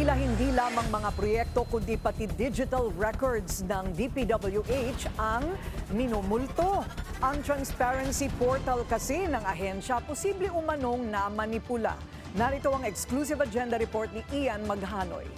Tila hindi lamang mga proyekto kundi pati digital records ng DPWH ang minumulto. Ang transparency portal kasi ng ahensya posible umanong na manipula. Narito ang exclusive agenda report ni Ian Maghanoy.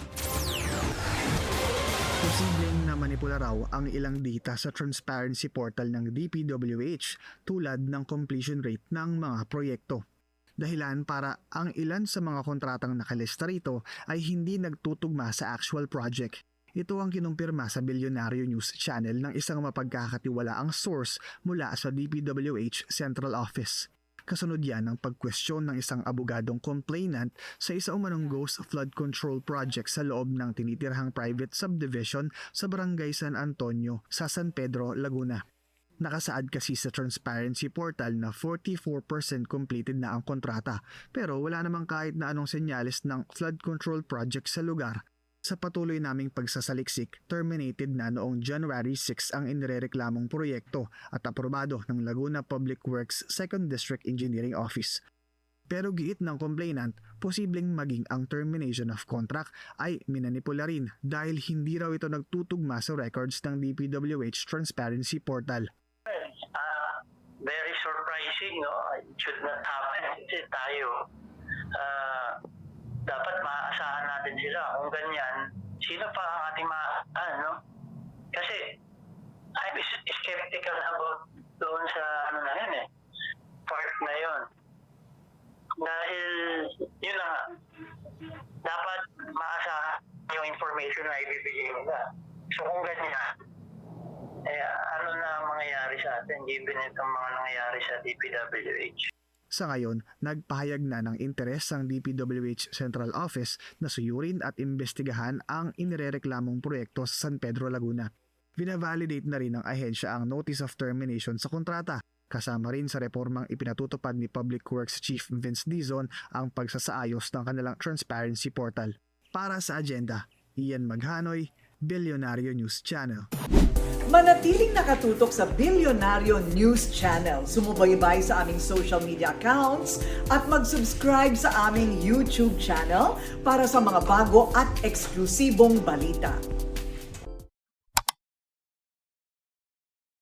Posibleng na manipula raw ang ilang data sa transparency portal ng DPWH tulad ng completion rate ng mga proyekto. Dahilan para ang ilan sa mga kontratang nakalista rito ay hindi nagtutugma sa actual project. Ito ang kinumpirma sa Bilyonaryo News Channel ng isang mapagkakatiwalaang source mula sa DPWH Central Office. Kasunod yan ng pagkwestiyon ng isang abogadong complainant sa isa umanong ghost flood control project sa loob ng tinitirhang private subdivision sa Barangay San Antonio sa San Pedro, Laguna. Nakasaad kasi sa transparency portal na 44% completed na ang kontrata pero wala namang kahit na anong senyales ng flood control project sa lugar. Sa patuloy naming pagsasaliksik, terminated na noong January 6 ang inirereklamong proyekto at aprobado ng Laguna Public Works 2nd District Engineering Office. Pero giit ng complainant, posibleng maging ang termination of contract ay minanipula rin dahil hindi raw ito nagtutugma sa records ng DPWH Transparency Portal. Very surprising, no? It should not happen. Kasi tayo, dapat maaasahan natin sila. Kung ganyan, sino pa ang ating no? Kasi, I'm skeptical about doon sa, part na yun. Dahil, yun na nga, dapat maasahan yung information na ibibigay nila. So, kung ganyan, ano na ang mangyayari sa atin given itong mga nangyayari sa DPWH. Sa ngayon, nagpahayag na ng interes ang DPWH Central Office na suyurin at imbestigahan ang inirereklamong proyekto sa San Pedro, Laguna. Vina-validate na rin ng ahensya ang Notice of Termination sa kontrata. Kasama rin sa reformang ipinatutupad ni Public Works Chief Vince Dizon ang pagsasaayos ng kanilang transparency portal. Para sa agenda, Ian Maghanoy, Bilyonaryo News Channel. Manatiling nakatutok sa Bilyonaryo News Channel. Sumubaybay sa aming social media accounts at mag-subscribe sa aming YouTube channel para sa mga bago at eksklusibong balita.